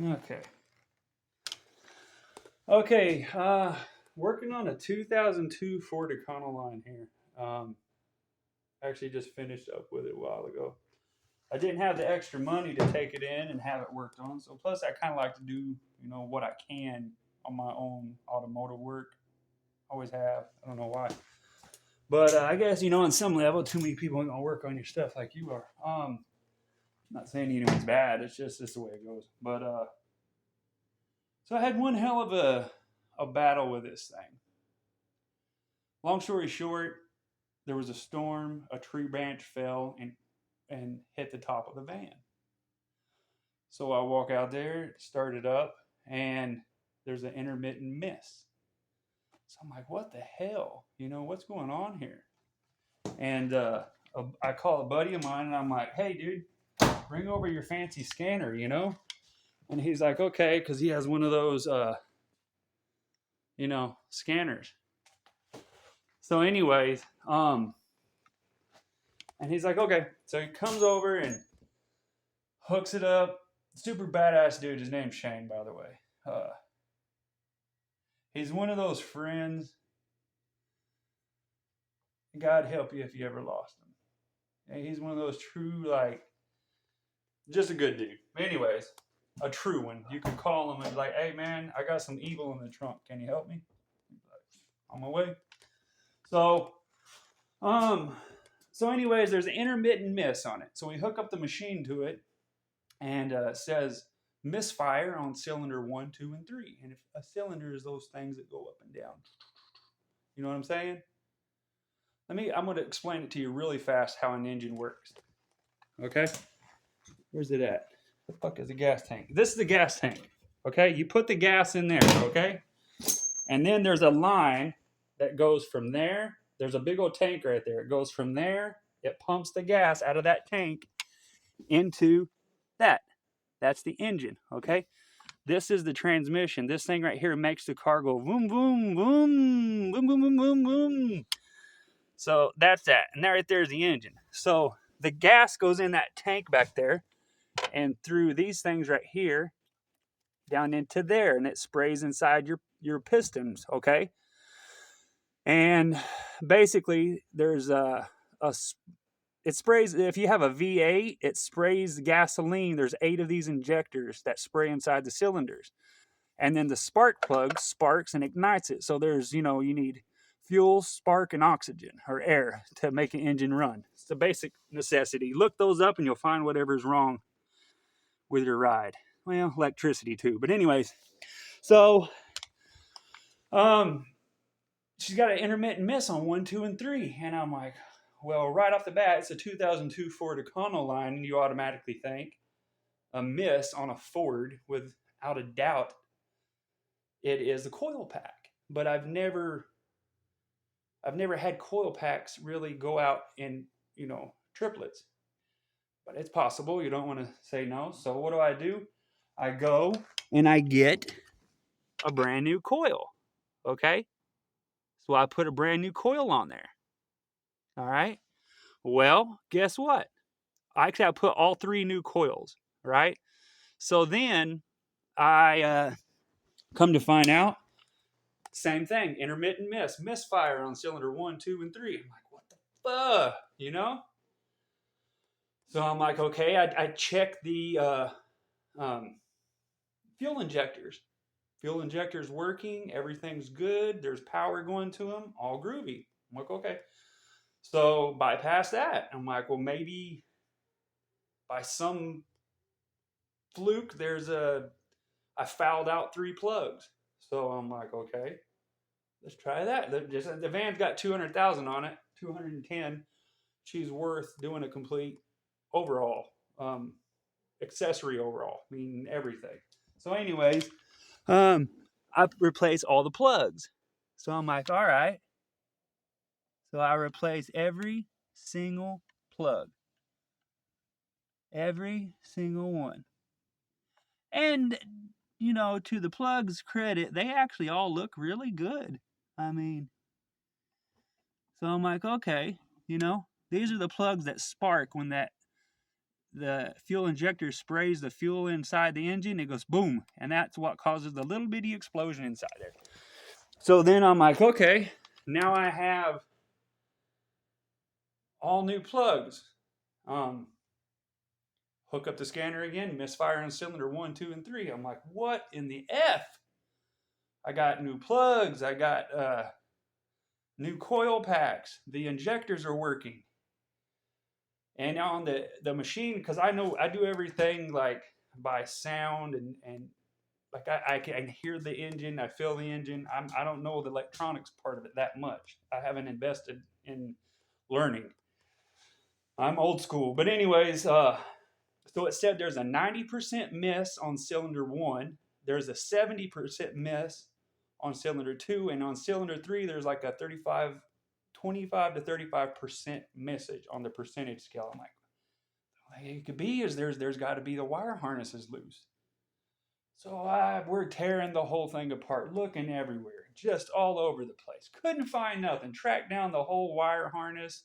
Okay. Okay. Working on a 2002 Ford Econoline here. Actually, just finished up with it a while ago. I didn't have the extra money to take it in and have it worked on. So plus, I kind of like to do what I can on my own automotive work. Always have. I don't know why, but I guess on some level, too many people ain't gonna work on your stuff like you are. Not saying anyone's bad. It's just the way it goes. But so I had one hell of a battle with this thing. Long story short, there was a storm. A tree branch fell and hit the top of the van. So I walk out there, start it up, and there's an intermittent miss. So I'm like, what the hell? What's going on here? And I call a buddy of mine and I'm like, hey, dude, bring over your fancy scanner. And he's like, okay, because he has one of those, scanners. So, anyways, and he's like, okay. So he comes over and hooks it up. Super badass dude. His name's Shane, by the way. He's one of those friends. God help you if you ever lost him. And he's one of those true, like, just a good dude. Anyways, a true one. You can call him and be like, hey, man, I got some evil in the trunk. Can you help me? On my way. So, anyways, there's an intermittent miss on it. So we hook up the machine to it, and it says misfire on cylinder 1, 2, and 3. And if a cylinder is those things that go up and down. You know what I'm saying? I'm going to explain it to you really fast how an engine works. Okay? Where's it at? The fuck is the gas tank? This is the gas tank. Okay? You put the gas in there, okay? And then there's a line that goes from there. There's a big old tank right there. It goes from there. It pumps the gas out of that tank into that. That's the engine, okay? This is the transmission. This thing right here makes the car go boom, boom, boom, boom, boom, boom, boom, boom. So that's that. And that right there is the engine. So the gas goes in that tank back there and through these things right here down into there, and it sprays inside your pistons, okay? And basically there's it sprays. If you have a V8, it sprays gasoline. There's 8 of these injectors that spray inside the cylinders, and then the spark plug sparks and ignites it. So there's you need fuel, spark, and oxygen or air to make an engine run. It's a basic necessity. Look those up and you'll find whatever's wrong with your ride. Well, electricity too. But anyways, so she's got an intermittent miss on 1, 2, and 3. And I'm like, well, right off the bat, it's a 2002 Ford Econoline, and you automatically think a miss on a Ford, without a doubt, it is the coil pack. But I've never had coil packs really go out in, triplets. But it's possible. You don't want to say no. So what do? I go and I get a brand new coil. Okay? So I put a brand new coil on there. All right? Well, guess what? I put all 3 new coils, right? So then I come to find out, same thing, intermittent misfire on cylinder 1, 2, and 3. I'm like, what the fuck, So I'm like, okay, I check the fuel injectors. Fuel injectors working, everything's good, there's power going to them, all groovy. I'm like, okay. So bypass that. I'm like, well, maybe by some fluke, I fouled out 3 plugs. So I'm like, okay, let's try that. The van's got 200,000 on it, 210. She's worth doing a complete overhaul, accessory overhaul, meaning everything. So, anyways, I replace all the plugs. So I'm like, all right. So I replace every single plug, every single one. And to the plugs' credit, they actually all look really good. I mean, so I'm like, okay, these are the plugs that spark when that the fuel injector sprays the fuel inside the engine, it goes boom, and that's what causes the little bitty explosion inside there. So then I'm like, okay, now I have all new plugs. Hook up the scanner again, misfire on cylinder 1, 2, and 3. I'm like, what in the F? I got new plugs. I got new coil packs. The injectors are working. And now on the machine, because I know I do everything like by sound and like I can hear the engine, I feel the engine. I don't know the electronics part of it that much. I haven't invested in learning. I'm old school. But anyways, so it said there's a 90% miss on cylinder 1. There's a 70% miss on cylinder 2. And on cylinder 3, there's like a 25 to 35% missage on the percentage scale. I'm like, it could be is there's got to be the wire harnesses loose. So we're tearing the whole thing apart, looking everywhere, just all over the place. Couldn't find nothing. Tracked down the whole wire harness,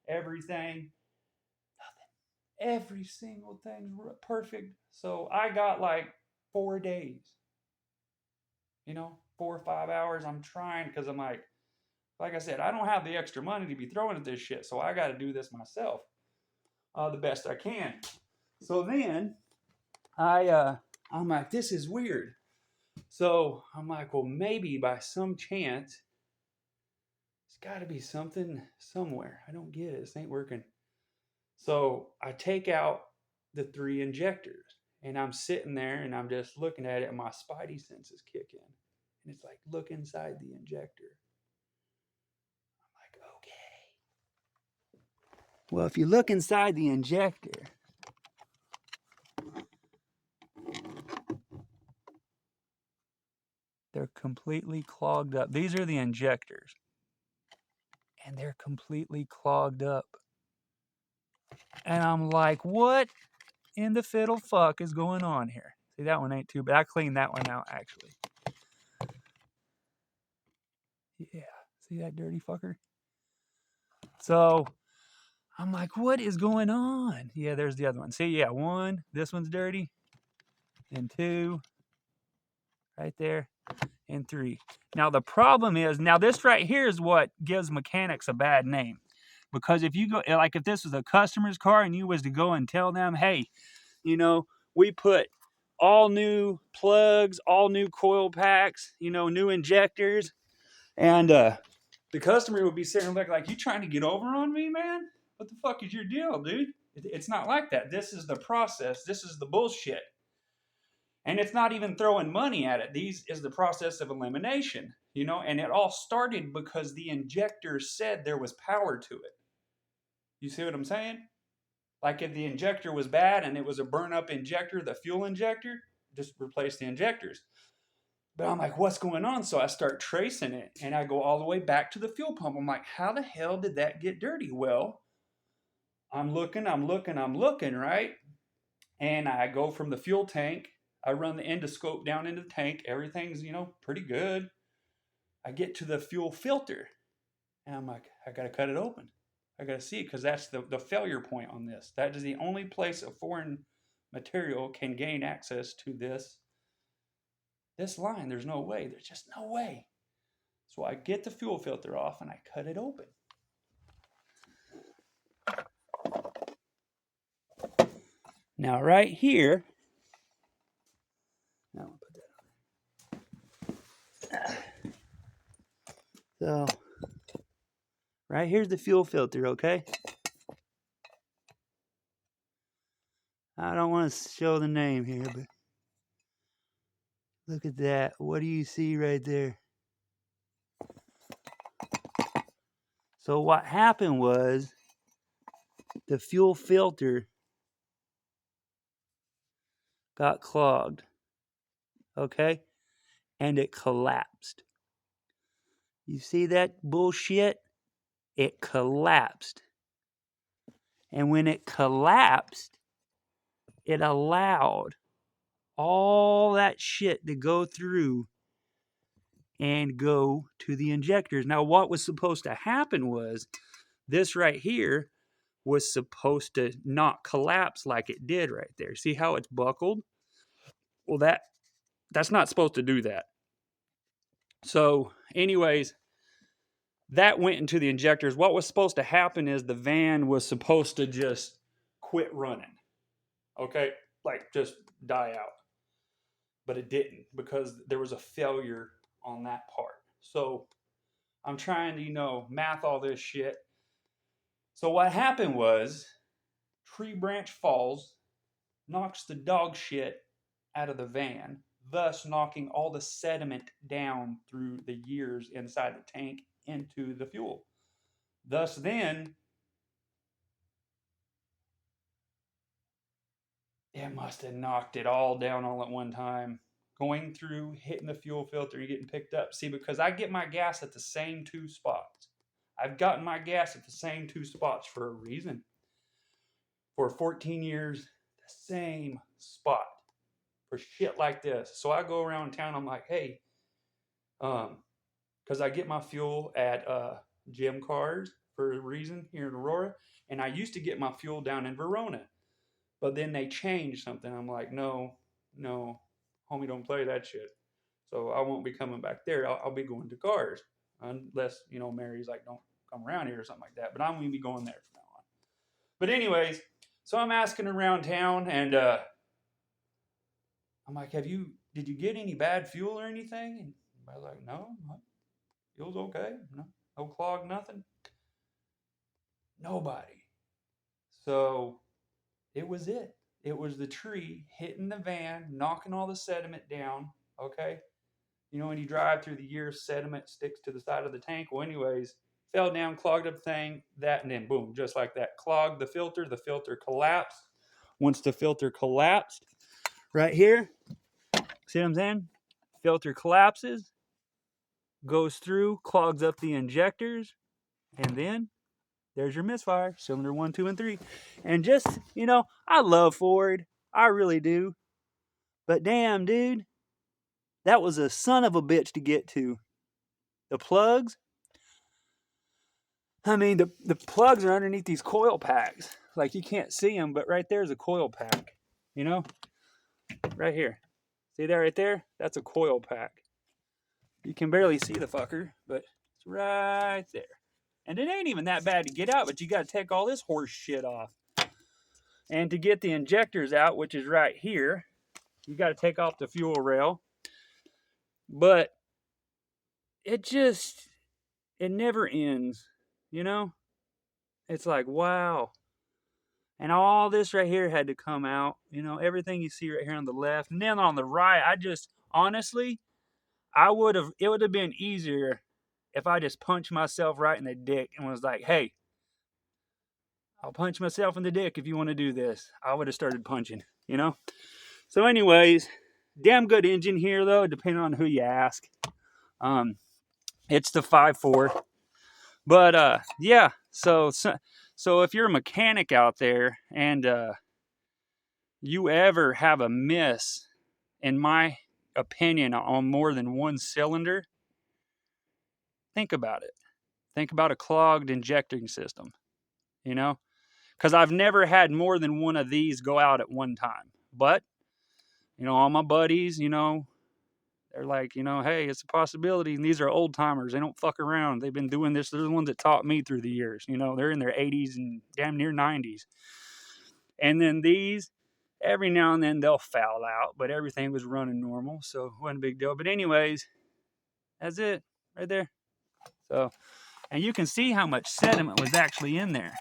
everything. Every single thing's perfect. So I got like 4 days. 4 or 5 hours. I'm trying because I'm like I said, I don't have the extra money to be throwing at this shit. So I got to do this myself the best I can. So then I'm like, this is weird. So I'm like, well, maybe by some chance, it's got to be something somewhere. I don't get it. This ain't working. So I take out the 3 injectors and I'm sitting there and I'm just looking at it and my spidey senses kick in. And it's like, look inside the injector. I'm like, okay. Well, if you look inside the injector, they're completely clogged up. These are the injectors. And they're completely clogged up. And I'm like, what in the fiddle fuck is going on here? See, that one ain't too bad. I cleaned that one out, actually. Yeah. See that dirty fucker? So I'm like, what is going on? Yeah, there's the other one. See, yeah, 1. This one's dirty. And 2. Right there. And 3. Now, the problem is, now this right here is what gives mechanics a bad name. Because if you go, like if this was a customer's car and you was to go and tell them, hey, we put all new plugs, all new coil packs, new injectors. And the customer would be sitting there like, you trying to get over on me, man? What the fuck is your deal, dude? It's not like that. This is the process. This is the bullshit. And it's not even throwing money at it. These is the process of elimination, and it all started because the injector said there was power to it. You see what I'm saying? Like if the injector was bad and it was a burn up injector, the fuel injector, just replace the injectors. But I'm like, what's going on? So I start tracing it and I go all the way back to the fuel pump. I'm like, how the hell did that get dirty? Well, I'm looking, right? And I go from the fuel tank. I run the endoscope down into the tank. Everything's, pretty good. I get to the fuel filter and I'm like, I got to cut it open. I got to see it because that's the failure point on this. That is the only place a foreign material can gain access to this line. There's no way. There's just no way. So I get the fuel filter off and I cut it open. Now right here, now I'll put that on. So right here's the fuel filter, okay? I don't want to show the name here, but look at that. What do you see right there? So what happened was the fuel filter got clogged, okay? And it collapsed. You see that bullshit? It collapsed. And when it collapsed, it allowed all that shit to go through and go to the injectors. Now, what was supposed to happen was this right here was supposed to not collapse like it did right there. See how it's buckled? Well, that's not supposed to do that. So, anyways, that went into the injectors. What was supposed to happen is the van was supposed to just quit running. Okay? Like just die out. But it didn't because there was a failure on that part. So I'm trying to, math all this shit. So what happened was tree branch falls, knocks the dog shit out of the van, thus knocking all the sediment down through the years inside the tank into the fuel. Thus then, it must have knocked it all down all at one time. Going through, hitting the fuel filter, and getting picked up. See, because I get my gas at the same two spots. I've gotten my gas at the same two spots for a reason. For 14 years, the same spot for shit like this. So I go around town, I'm like, hey, because I get my fuel at Gem Cars for a reason here in Aurora, and I used to get my fuel down in Verona. But then they changed something. I'm like, no, homie, don't play that shit. So I won't be coming back there. I'll be going to Cars. Unless, Mary's like, don't come around here or something like that. But I'm going to be going there from now on. But anyways, so I'm asking around town, and I'm like, did you get any bad fuel or anything? And I was like, no, fuel's okay. No clog, nothing. Nobody. So it was it. It was the tree hitting the van, knocking all the sediment down. Okay. When you drive through the years, sediment sticks to the side of the tank. Well, anyways, fell down, clogged up the thing, that, and then boom, just like that. Clogged the filter collapsed. Once the filter collapsed, right here, see what I'm saying? Filter collapses, goes through, clogs up the injectors, and then there's your misfire, cylinder 1, 2, and 3. And just, I love Ford. I really do. But damn, dude, that was a son of a bitch to get to. The plugs, the plugs are underneath these coil packs. Like, you can't see them, but right there's a coil pack. Right here. See that right there? That's a coil pack. You can barely see the fucker, but it's right there. And it ain't even that bad to get out, but you got to take all this horse shit off. And to get the injectors out, which is right here, you got to take off the fuel rail. But it never ends, It's like, wow. And all this right here had to come out, everything you see right here on the left. And then on the right, honestly, it would have been easier if I just punched myself right in the dick and was like, hey, I'll punch myself in the dick if you want to do this. I would have started punching, So anyways, damn good engine here, though, depending on who you ask. It's the 5.4. But, yeah, so if you're a mechanic out there and you ever have a miss, in my opinion, on more than one cylinder, think about it. Think about a clogged injecting system, Because I've never had more than one of these go out at one time. But, all my buddies, they're like, hey, it's a possibility. And these are old timers. They don't fuck around. They've been doing this. They're the ones that taught me through the years. They're in their 80s and damn near 90s. And then these, every now and then they'll foul out, but everything was running normal. So it wasn't a big deal. But anyways, that's it right there. So, and you can see how much sediment was actually in there.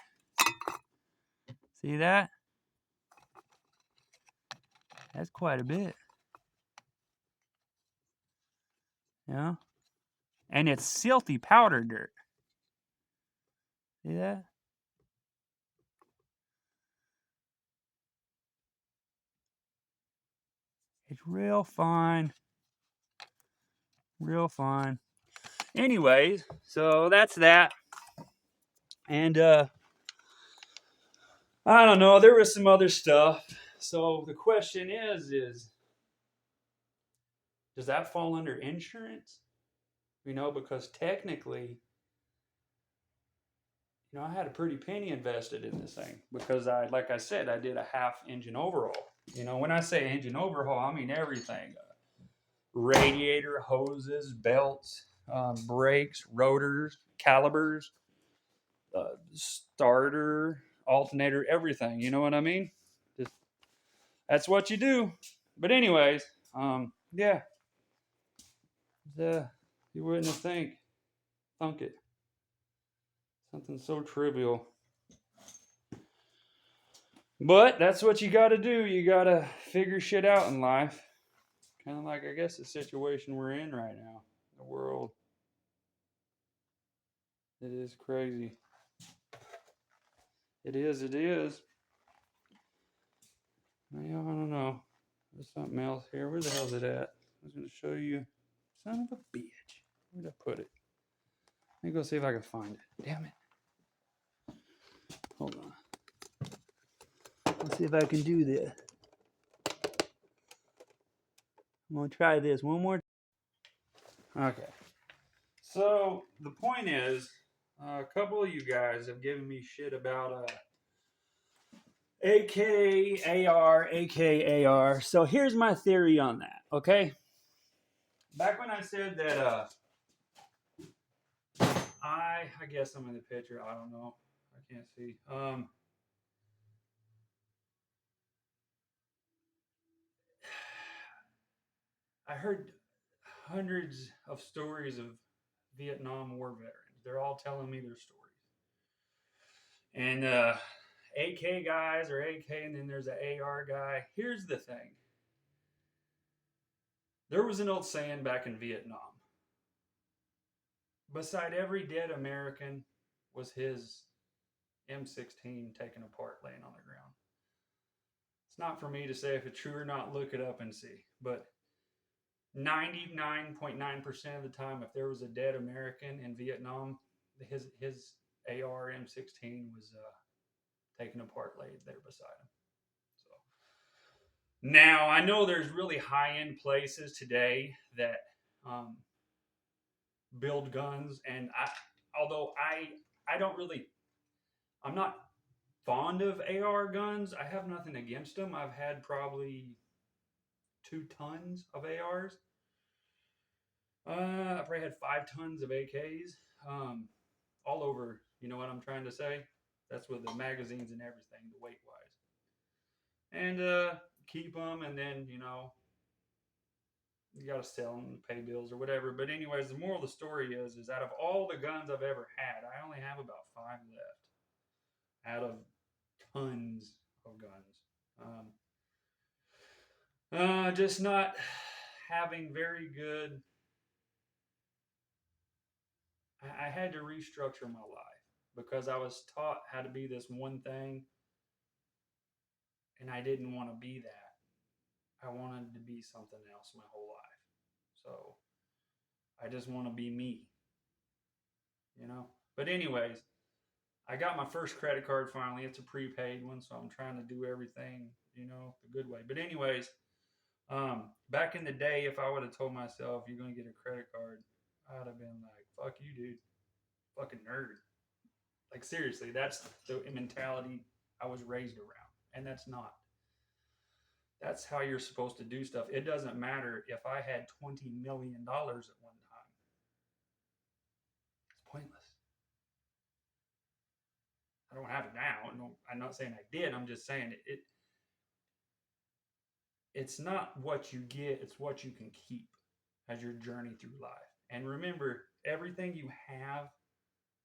See that? That's quite a bit. And it's silty powder dirt. See that? It's real fine. Real fine. Anyways, so that's that. And I don't know, there was some other stuff. So the question is does that fall under insurance? Because technically, I had a pretty penny invested in this thing because like I said, I did a half engine overhaul. When I say engine overhaul, I mean everything: radiator, hoses, belts, brakes, rotors, calipers, starter, alternator, everything. You know what I mean? Just that's what you do. But anyways, yeah, you wouldn't thunk it. Something so trivial. But that's what you got to do. You got to figure shit out in life. Kind of like, I guess, the situation we're in right now. The world. It is crazy. It is. It is. Well, I don't know. There's something else here. Where the hell's it at? I was going to show you. Son of a bitch. Where'd I put it? Let me go see if I can find it. Damn it. Hold on. Let's see if I can do this. I'm going to try this one more. Okay. So the point is, a couple of you guys have given me shit about AKAR, AKAR. So here's my theory on that, okay? Back when I said that I guess I'm in the picture. I don't know. I can't see. I heard hundreds of stories of Vietnam War veterans. They're all telling me their stories. And AK guys are AK, and then there's an AR guy. Here's the thing. There was an old saying back in Vietnam. Beside every dead American was his M16 taken apart, laying on the ground. It's not for me to say if it's true or not. Look it up and see. But 99.9% of the time, if there was a dead American in Vietnam, his AR M16 was taken apart, laid there beside him. So now I know there's really high end places today that build guns, and although I don't really, I'm not fond of AR guns. I have nothing against them. I've had probably 2 tons of ARs. I probably had 5 tons of AKs, all over. You know what I'm trying to say? That's with the magazines and everything, the weight wise, and keep them, and then you got to sell them, pay bills or whatever. But anyways, the moral of the story is out of all the guns I've ever had, I only have about 5 left out of tons of guns. Just not having very good. I had to restructure my life because I was taught how to be this one thing, and I didn't want to be that. I wanted to be something else my whole life. So I just want to be me. But anyways, I got my first credit card finally. It's a prepaid one, so I'm trying to do everything, the good way. But anyways, back in the day, if I would have told myself you're gonna get a credit card, I'd have been like, "Fuck you, dude, fucking nerd." Like seriously, that's the mentality I was raised around, and that's not. That's how you're supposed to do stuff. It doesn't matter if I had $20 million at one time. It's pointless. I don't have it now. No, I'm not saying I did. I'm just saying it's not what you get, it's what you can keep as your journey through life. And remember, everything you have,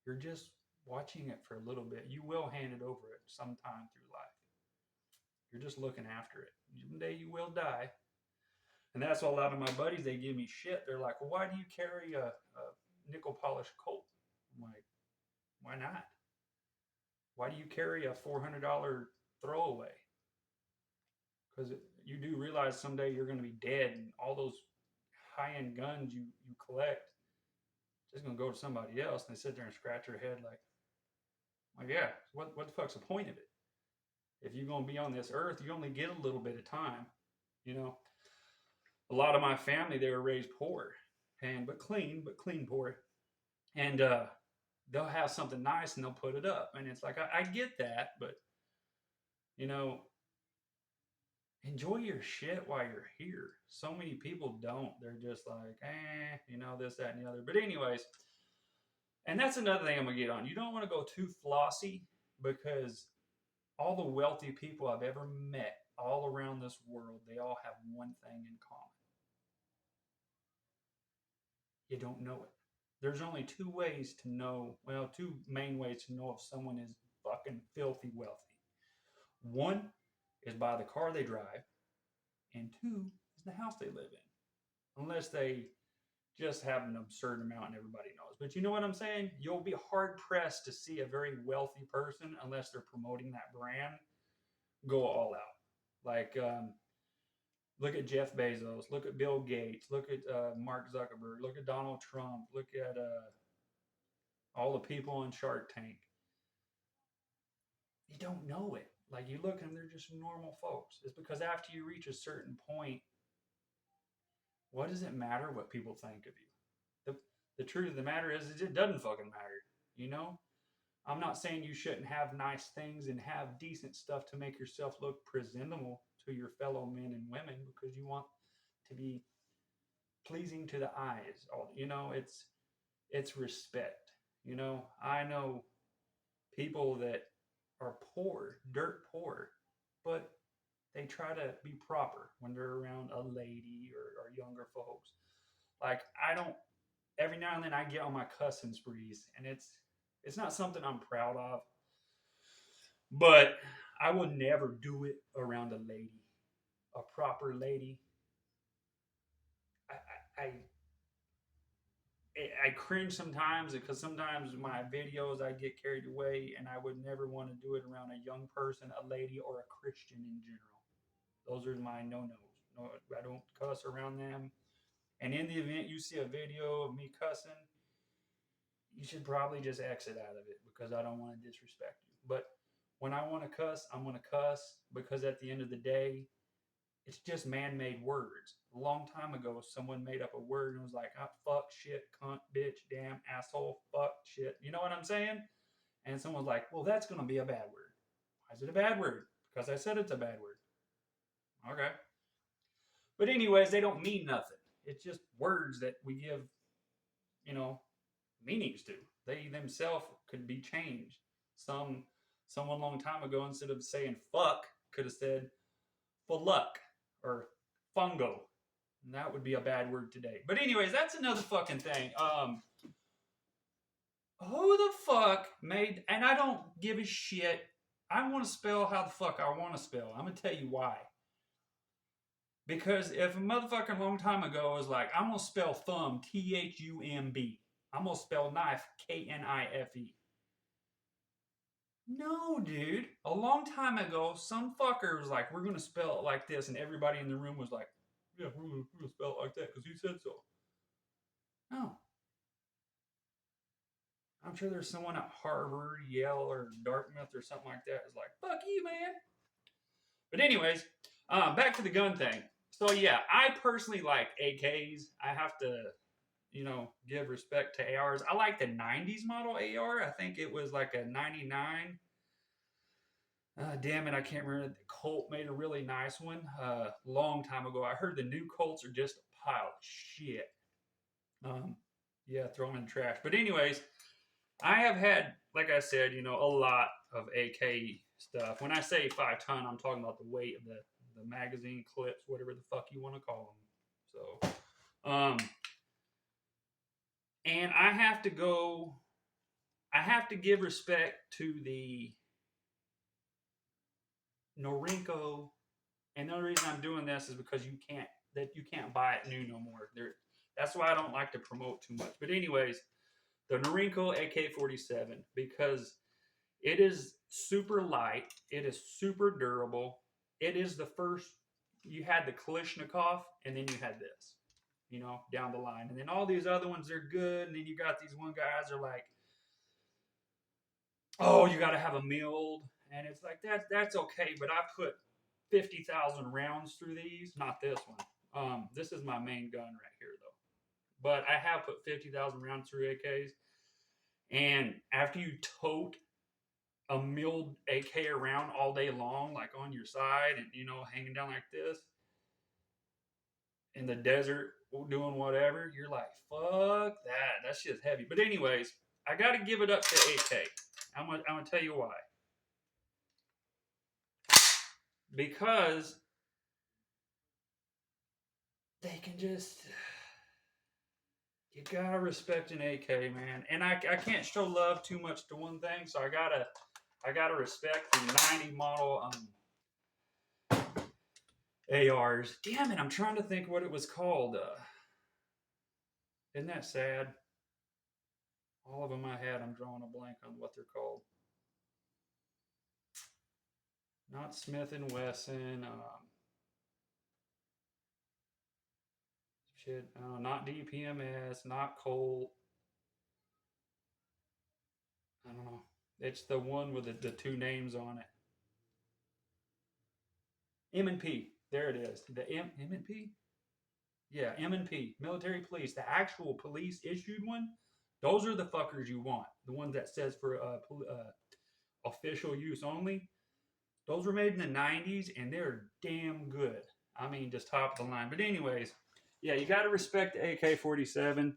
you're just watching it for a little bit. You will hand it over at some time through life. You're just looking after it. One day you will die. And that's why a lot of my buddies, they give me shit. They're like, well, why do you carry a nickel polished Colt? I'm like, why not? Why do you carry a $400 throwaway? Because you do realize someday you're going to be dead, and all those high-end guns you collect just going to go to somebody else, and they sit there and scratch their head like yeah, what the fuck's the point of it? If you're going to be on this earth, you only get a little bit of time. A lot of my family, they were raised poor, but clean poor, and they'll have something nice and they'll put it up. And it's like, I get that, but, you know, enjoy your shit while you're here. So many people don't. They're just like, you know, this, that, and the other. But, anyways, and that's another thing I'm going to get on. You don't want to go too flossy because all the wealthy people I've ever met all around this world, they all have one thing in common. You don't know it. There's only two ways to know, well, two main ways to know if someone is fucking filthy wealthy. One is by the car they drive, and two is the house they live in. Unless they just have an absurd amount and everybody knows. But you know what I'm saying? You'll be hard pressed to see a very wealthy person, unless they're promoting that brand, go all out. Like, look at Jeff Bezos, look at Bill Gates, look at Mark Zuckerberg, look at Donald Trump, look at all the people on Shark Tank. You don't know it. Like, you look at them, they're just normal folks. It's because after you reach a certain point, what does it matter what people think of you? The truth of the matter is it doesn't fucking matter. You know? I'm not saying you shouldn't have nice things and have decent stuff to make yourself look presentable to your fellow men and women, because you want to be pleasing to the eyes. You know, it's respect. You know, I know people that are poor, dirt poor, but they try to be proper when they're around a lady or younger folks. Like, I don't, every now and then I get on my cussing sprees, and it's not something I'm proud of, but I would never do it around a lady, a proper lady. I, I, I cringe sometimes because sometimes my videos I get carried away, and I would never want to do it around a young person, a lady, or a Christian in general. Those are my no-nos. No, I don't cuss around them. And in the event you see a video of me cussing, you should probably just exit out of it, because I don't want to disrespect you. But when I want to cuss, I'm going to cuss, because at the end of the day, it's just man-made words. A long time ago, someone made up a word and was like, fuck, shit, cunt, bitch, damn, asshole, fuck, shit. You know what I'm saying? And someone's like, well, that's going to be a bad word. Why is it a bad word? Because I said it's a bad word. Okay. But anyways, they don't mean nothing. It's just words that we give, you know, meanings to. They themselves could be changed. Someone a long time ago, instead of saying fuck, could have said for luck or fungo. And that would be a bad word today. But anyways, that's another fucking thing. Who the fuck made, and I don't give a shit. I want to spell how the fuck I want to spell. I'm gonna tell you why. Because if a motherfucking long time ago was like, I'm gonna spell thumb Thumb, I'm gonna spell knife Knife. No, dude. A long time ago, some fucker was like, we're gonna spell it like this, and everybody in the room was like, yeah, we're gonna spell it like that because you said so. No. I'm sure there's someone at Harvard, Yale, or Dartmouth or something like that is like, fuck you, man. But anyways, back to the gun thing. So yeah, I personally like AKs. I have to, you know, give respect to ARs. I like the 90s model AR. I think it was like a 99. Damn it, I can't remember. Colt made a really nice one long time ago. I heard the new Colts are just a pile of shit. Yeah, throw them in the trash. But anyways, I have had, like I said, you know, a lot of AK stuff. When I say 5-ton, I'm talking about the weight of the magazine clips, whatever the fuck you want to call them. So, and I have to give respect to the Norinco. And the only reason I'm doing this is because you can't buy it new no more. That's why I don't like to promote too much. But anyways, the Norinco AK-47, because it is super light, it is super durable. It is the first. You had the Kalashnikov, and then you had this, you know, down the line. And then all these other ones are good, and then you got these one guys are like, oh, you got to have a milled, and it's like that's okay, but I put 50,000 rounds through these, not this one. This is my main gun right here, though. But I have put 50,000 rounds through AKs, And after you tote a milled AK around all day long, like on your side and, hanging down like this in the desert doing whatever, you're like, fuck that. That shit's heavy. But, anyways, I got to give it up to AK. I'm gonna tell you why. Because they can just. You gotta respect an AK, man. And I can't show love too much to one thing, so I gotta respect the 90 model ARs. Damn it, I'm trying to think what it was called. Isn't that sad? All of them I had, I'm drawing a blank on what they're called. Not Smith and Wesson. Not DPMS, not Colt. I don't know. It's the one with the two names on it. M&P. There it is. The M&P? Yeah, M&P, military police, the actual police issued one. Those are the fuckers you want. The ones that says for official use only. Those were made in the 90s and they're damn good. I mean, just top of the line. But anyways, yeah, you got to respect the AK-47.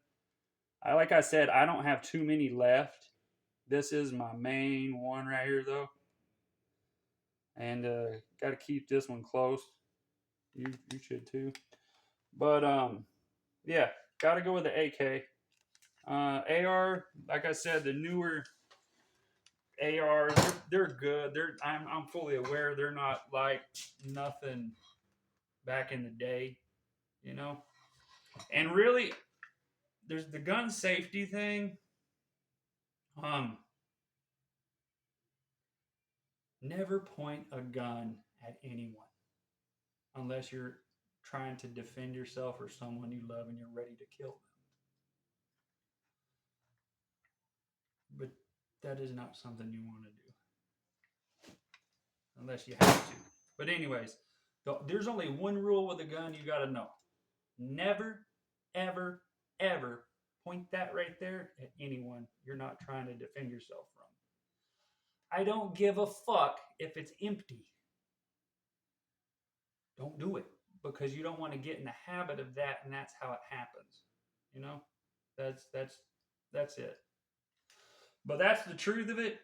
Like I said, I don't have too many left. This is my main one right here, though. And got to keep this one close. You should too. But yeah, got to go with the AK. AR, like I said, the newer ARs, they're good. I'm fully aware they're not like nothing back in the day, you know. And really, there's the gun safety thing. Never point a gun at anyone unless you're trying to defend yourself or someone you love and you're ready to kill them. But that is not something you want to do unless you have to. But anyways, there's only one rule with a gun you got to know. Never, ever, ever point that right there at anyone you're not trying to defend yourself from. I don't give a fuck if it's empty. Don't do it because you don't want to get in the habit of that, and that's how it happens. You know, that's it. But that's the truth of it.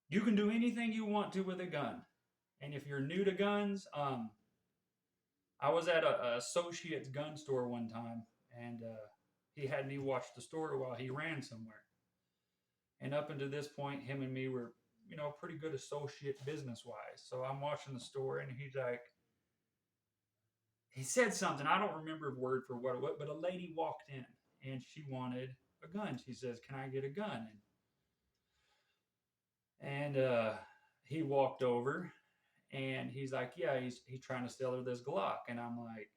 You can do anything you want to with a gun, and if you're new to guns, I was at a associate's gun store one time, and he had me watch the store while he ran somewhere. And up until this point, him and me were, pretty good associate business wise. So I'm watching the store, and he's like, he said something. I don't remember word for word, but a lady walked in, and she wanted a gun. She says, "Can I get a gun?" And he walked over, and he's like, "Yeah, he's trying to sell her this Glock." And I'm like,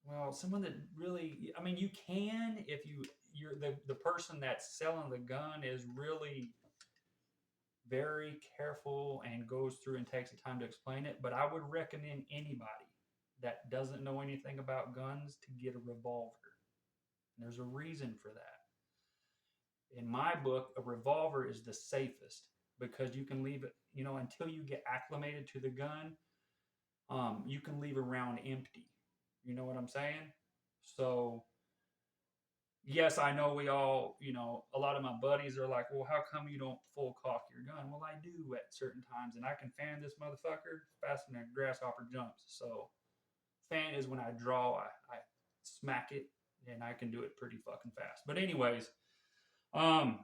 well, someone that really, I mean, you can if you're the person that's selling the gun is really very careful and goes through and takes the time to explain it. But I would recommend anybody that doesn't know anything about guns to get a revolver. And there's a reason for that. In my book, a revolver is the safest because you can leave it, until you get acclimated to the gun, you can leave a round empty. You know what I'm saying? So, yes, I know we all, a lot of my buddies are like, well, how come you don't full cock your gun? Well, I do at certain times, and I can fan this motherfucker faster than a grasshopper jumps. So, fan is when I draw, I smack it, and I can do it pretty fucking fast. But, anyways, um,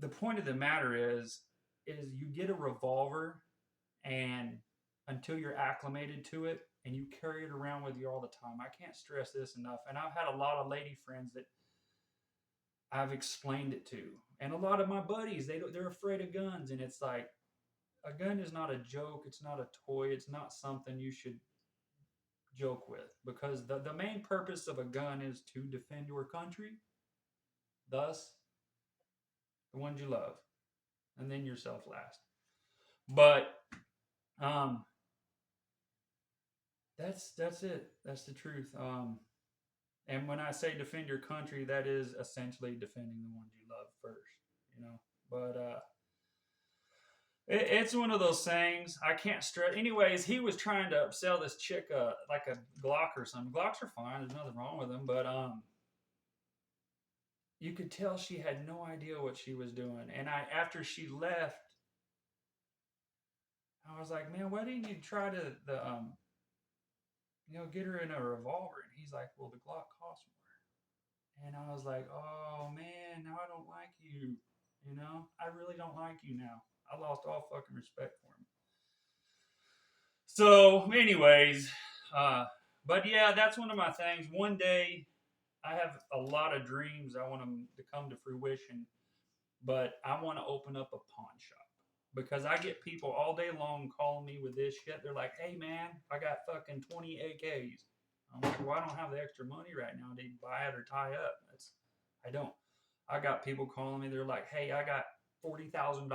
the point of the matter is you get a revolver, and until you're acclimated to it, and you carry it around with you all the time. I can't stress this enough. And I've had a lot of lady friends that I've explained it to, and a lot of my buddies they're afraid of guns, and it's like a gun is not a joke. It's not a toy. It's not something you should joke with because the main purpose of a gun is to defend your country, thus the ones you love, and then yourself last. But um, that's it. That's the truth. And when I say defend your country, that is essentially defending the ones you love first, you know. But it's one of those things I can't stress. Anyways, he was trying to sell this chick like a Glock or something. Glocks are fine. There's nothing wrong with them, but you could tell she had no idea what she was doing. And after she left, I was like, man, why didn't you try to get her in a revolver? And he's like, well, the Glock costs more. And I was like, oh man, now I don't like you. You know, I really don't like you now. I lost all fucking respect for him. So, anyways, uh, but yeah, that's one of my things. One day, I have a lot of dreams. I want them to come to fruition, but I want to open up a pawn shop because I get people all day long calling me with this shit. They're like, "Hey man, I got fucking 20 AKs." I'm like, "Well, I don't have the extra money right now to buy it or tie up." I don't. I got people calling me. They're like, "Hey, I got $40,000